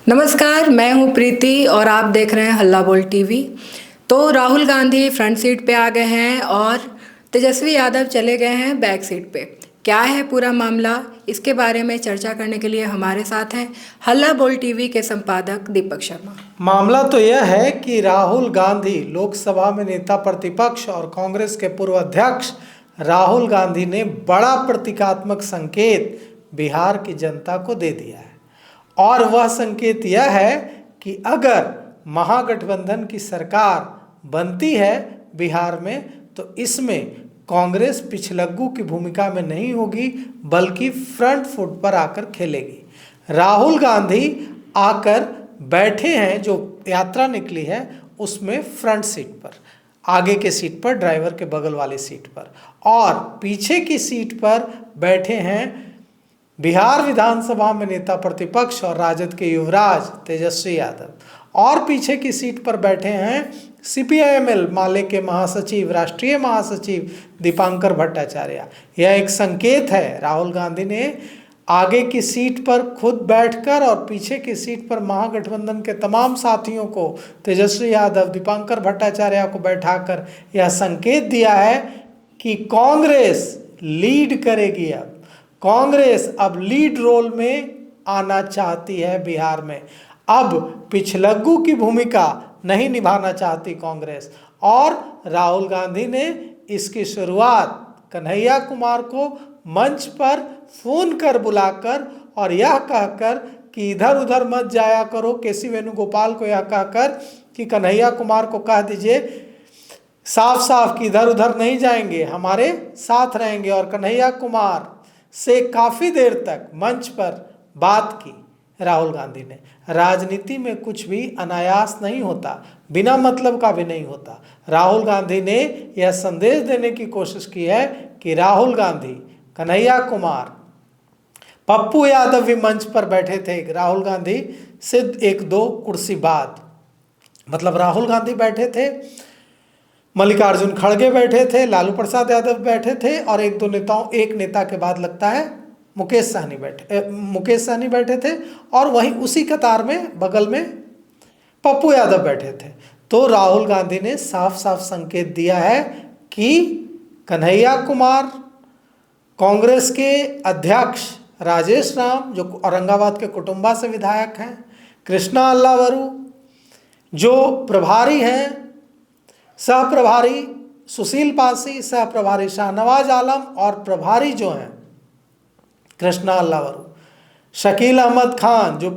नमस्कार, मैं हूं प्रीति और आप देख रहे हैं हल्ला बोल टीवी। तो राहुल गांधी फ्रंट सीट पे आ गए हैं और तेजस्वी यादव चले गए हैं बैक सीट पे। क्या है पूरा मामला, इसके बारे में चर्चा करने के लिए हमारे साथ हैं हल्ला बोल टीवी के संपादक दीपक शर्मा। मामला तो यह है कि राहुल गांधी लोकसभा में नेता प्रतिपक्ष और कांग्रेस के पूर्व अध्यक्ष राहुल गांधी ने बड़ा प्रतीकात्मक संकेत बिहार की जनता को दे दिया है। और वह संकेत यह है कि अगर महागठबंधन की सरकार बनती है बिहार में तो इसमें कांग्रेस पिछलग्गू की भूमिका में नहीं होगी बल्कि फ्रंट फुट पर आकर खेलेगी। राहुल गांधी आकर बैठे हैं, जो यात्रा निकली है उसमें फ्रंट सीट पर, आगे के सीट पर, ड्राइवर के बगल वाली सीट पर, और पीछे की सीट पर बैठे हैं बिहार विधानसभा में नेता प्रतिपक्ष और राजद के युवराज तेजस्वी यादव, और पीछे की सीट पर बैठे हैं CPIML माले के महासचिव, राष्ट्रीय महासचिव दीपांकर भट्टाचार्य। यह एक संकेत है, राहुल गांधी ने आगे की सीट पर खुद बैठकर और पीछे की सीट पर महागठबंधन के तमाम साथियों को, तेजस्वी यादव, दीपांकर भट्टाचार्य को बैठाकर यह संकेत दिया है कि कांग्रेस लीड करेगी। अब कांग्रेस अब लीड रोल में आना चाहती है बिहार में। अब पिछलग्गू की भूमिका नहीं निभाना चाहती कांग्रेस। और राहुल गांधी ने इसकी शुरुआत कन्हैया कुमार को मंच पर फोन कर बुलाकर और यह कहकर कि इधर उधर मत जाया करो, KC वेणुगोपाल को यह कहकर कि कन्हैया कुमार को कह दीजिए साफ साफ कि इधर उधर नहीं जाएंगे, हमारे साथ रहेंगे। और कन्हैया कुमार से काफ़ी देर तक मंच पर बात की राहुल गांधी ने। राजनीति में कुछ भी अनायास नहीं होता, बिना मतलब का भी नहीं होता। राहुल गांधी ने यह संदेश देने की कोशिश की है कि राहुल गांधी, कन्हैया कुमार, पप्पू यादव भी मंच पर बैठे थे राहुल गांधी से एक दो कुर्सी बाद। मतलब राहुल गांधी बैठे थे, मल्लिकार्जुन खड़गे बैठे थे, लालू प्रसाद यादव बैठे थे, और एक नेता के बाद लगता है मुकेश सहनी बैठे थे, और वहीं उसी कतार में बगल में पप्पू यादव बैठे थे। तो राहुल गांधी ने साफ साफ संकेत दिया है कि कन्हैया कुमार, कांग्रेस के अध्यक्ष राजेश राम जो औरंगाबाद के कुटुंबा से विधायक हैं, कृष्णा अल्लावरू जो प्रभारी हैं, सह प्रभारी सुशील पासी, सह प्रभारी शाहनवाज आलम, और प्रभारी जो हैं कृष्णा अल्लावरू, शकील अहमद खान जो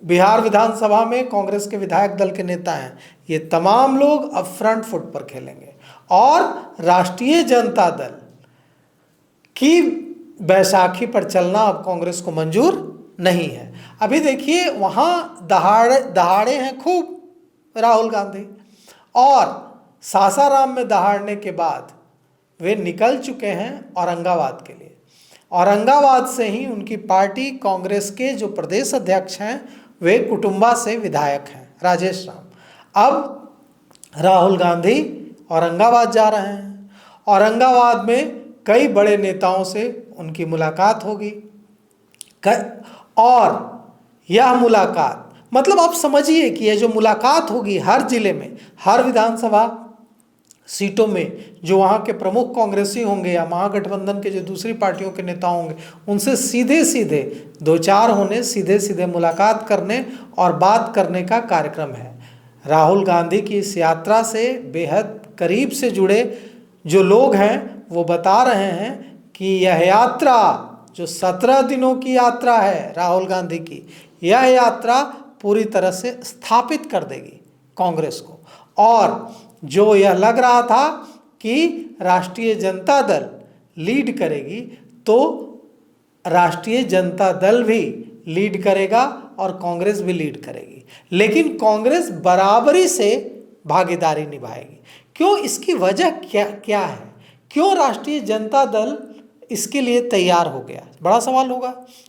बिहार विधानसभा में कांग्रेस के विधायक दल के नेता हैं, ये तमाम लोग अब फ्रंट फुट पर खेलेंगे। और राष्ट्रीय जनता दल की बैसाखी पर चलना अब कांग्रेस को मंजूर नहीं है। अभी देखिए वहाँ दहाड़े हैं खूब राहुल गांधी, और सासाराम में दहाड़ने के बाद वे निकल चुके हैं औरंगाबाद के लिए। औरंगाबाद से ही उनकी पार्टी कांग्रेस के जो प्रदेश अध्यक्ष हैं वे कुटुंबा से विधायक हैं, राजेश राम। अब राहुल गांधी औरंगाबाद जा रहे हैं। औरंगाबाद में कई बड़े नेताओं से उनकी मुलाकात होगी, और यह मुलाकात मतलब आप समझिए कि यह जो मुलाकात होगी हर जिले में, हर विधानसभा सीटों में जो वहाँ के प्रमुख कांग्रेसी होंगे या महागठबंधन के जो दूसरी पार्टियों के नेता होंगे, उनसे सीधे सीधे दो चार होने, सीधे सीधे मुलाकात करने और बात करने का कार्यक्रम है। राहुल गांधी की इस यात्रा से बेहद करीब से जुड़े जो लोग हैं वो बता रहे हैं कि यह यात्रा जो 17 दिनों की यात्रा है राहुल गांधी की, यह यात्रा पूरी तरह से स्थापित कर देगी कांग्रेस को। और जो यह लग रहा था कि राष्ट्रीय जनता दल लीड करेगी, तो राष्ट्रीय जनता दल भी लीड करेगा और कांग्रेस भी लीड करेगी, लेकिन कांग्रेस बराबरी से भागीदारी निभाएगी। क्यों? इसकी वजह क्या है? क्यों राष्ट्रीय जनता दल इसके लिए तैयार हो गया? बड़ा सवाल होगा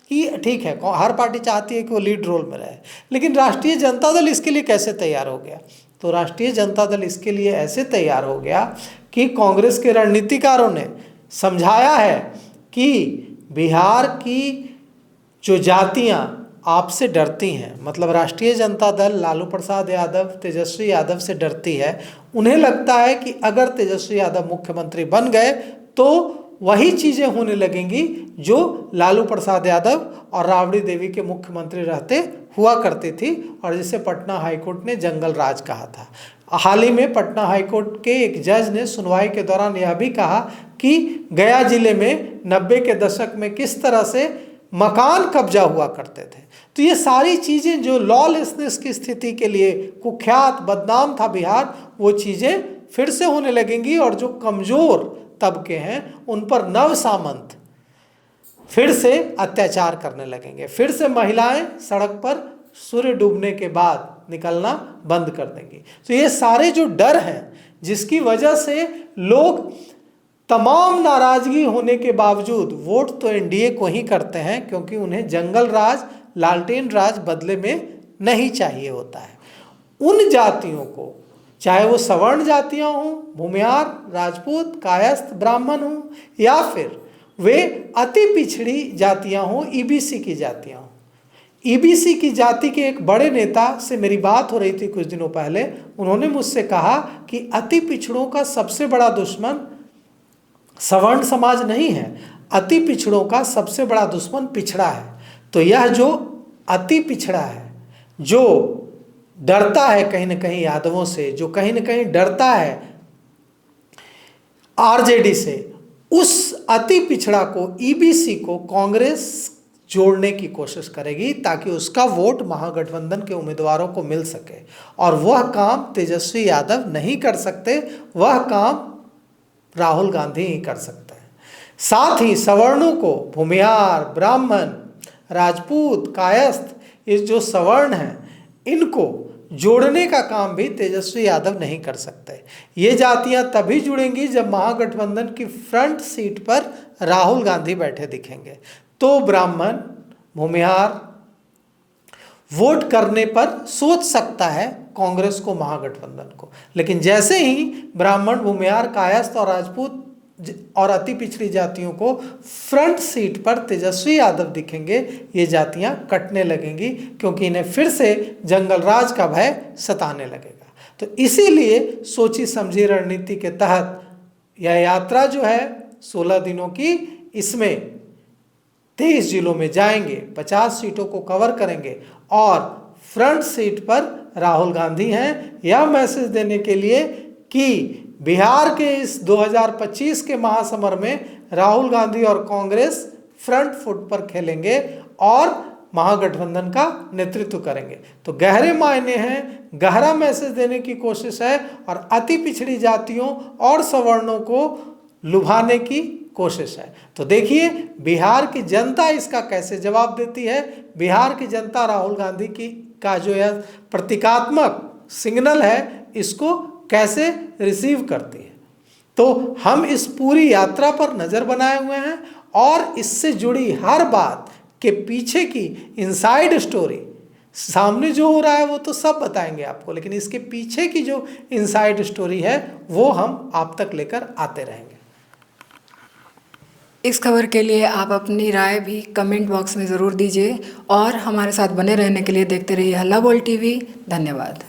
कि ठीक है, हर पार्टी चाहती है कि वो लीड रोल में रहे, लेकिन राष्ट्रीय जनता दल इसके लिए कैसे तैयार हो गया? तो राष्ट्रीय जनता दल इसके लिए ऐसे तैयार हो गया कि कांग्रेस के रणनीतिकारों ने समझाया है कि बिहार की जो जातियां आपसे डरती हैं, मतलब राष्ट्रीय जनता दल लालू प्रसाद यादव, तेजस्वी यादव से डरती है। उन्हें लगता है कि अगर तेजस्वी यादव मुख्यमंत्री बन गए तो वही चीज़ें होने लगेंगी जो लालू प्रसाद यादव और राबड़ी देवी के मुख्यमंत्री रहते हुआ करती थी, और जिसे पटना हाईकोर्ट ने जंगल राज कहा था। हाल ही में पटना हाईकोर्ट के एक जज ने सुनवाई के दौरान यह भी कहा कि गया जिले में 90 के दशक में किस तरह से मकान कब्जा हुआ करते थे। तो ये सारी चीज़ें जो लॉलेसनेस की स्थिति के लिए कुख्यात बदनाम था बिहार, वो चीज़ें फिर से होने लगेंगी, और जो कमज़ोर तबके हैं उन पर नव सामंत फिर से अत्याचार करने लगेंगे। फिर से महिलाएं सड़क पर सूर्य डूबने के बाद निकलना बंद कर देंगी। तो ये सारे जो डर हैं जिसकी वजह से लोग तमाम नाराजगी होने के बावजूद वोट तो एनडीए को ही करते हैं, क्योंकि उन्हें जंगल राज, लालटेन राज बदले में नहीं चाहिए होता है। उन जातियों को, चाहे वो सवर्ण जातियां हों, भूमिहार, राजपूत, कायस्थ, ब्राह्मण हों, या फिर वे अति पिछड़ी जातियां हों, ईबीसी की जातियां हों। ईबीसी की जाति के एक बड़े नेता से मेरी बात हो रही थी कुछ दिनों पहले। उन्होंने मुझसे कहा कि अति पिछड़ों का सबसे बड़ा दुश्मन सवर्ण समाज नहीं है, अति पिछड़ों का सबसे बड़ा दुश्मन पिछड़ा है। तो यह जो अति पिछड़ा है, जो डरता है कहीं ना कहीं यादवों से, जो कहीं ना कहीं डरता है आरजेडी से, उस अति पिछड़ा को, ईबीसी को कांग्रेस जोड़ने की कोशिश करेगी ताकि उसका वोट महागठबंधन के उम्मीदवारों को मिल सके। और वह काम तेजस्वी यादव नहीं कर सकते, वह काम राहुल गांधी ही कर सकते हैं। साथ ही सवर्णों को, भूमिहार, ब्राह्मण, राजपूत, कायस्थ, ये जो सवर्ण हैं, इनको जोड़ने का काम भी तेजस्वी यादव नहीं कर सकते। ये जातियां तभी जुड़ेंगी जब महागठबंधन की फ्रंट सीट पर राहुल गांधी बैठे दिखेंगे, तो ब्राह्मण, भूमिहार वोट करने पर सोच सकता है कांग्रेस को, महागठबंधन को। लेकिन जैसे ही ब्राह्मण, भूमिहार, कायस्थ और राजपूत और अति पिछड़ी जातियों को फ्रंट सीट पर तेजस्वी यादव दिखेंगे, ये जातियां कटने लगेंगी, क्योंकि इन्हें फिर से जंगल राज का भय सताने लगेगा। तो इसीलिए सोची समझी रणनीति के तहत यह यात्रा जो है 16 दिनों की, इसमें 23 जिलों में जाएंगे, 50 सीटों को कवर करेंगे, और फ्रंट सीट पर राहुल गांधी हैं, यह मैसेज देने के लिए कि बिहार के इस 2025 के महासमर में राहुल गांधी और कांग्रेस फ्रंट फुट पर खेलेंगे और महागठबंधन का नेतृत्व करेंगे। तो गहरे मायने हैं, गहरा मैसेज देने की कोशिश है, और अति पिछड़ी जातियों और सवर्णों को लुभाने की कोशिश है। तो देखिए बिहार की जनता इसका कैसे जवाब देती है। बिहार की जनता राहुल गांधी की का जो यह प्रतीकात्मक सिग्नल है, इसको कैसे रिसीव करती है। तो हम इस पूरी यात्रा पर नज़र बनाए हुए हैं, और इससे जुड़ी हर बात के पीछे की इनसाइड स्टोरी, सामने जो हो रहा है वो तो सब बताएंगे आपको, लेकिन इसके पीछे की जो इनसाइड स्टोरी है वो हम आप तक लेकर आते रहेंगे। इस खबर के लिए आप अपनी राय भी कमेंट बॉक्स में ज़रूर दीजिए, और हमारे साथ बने रहने के लिए देखते रहिए हल्ला बोल टीवी। धन्यवाद।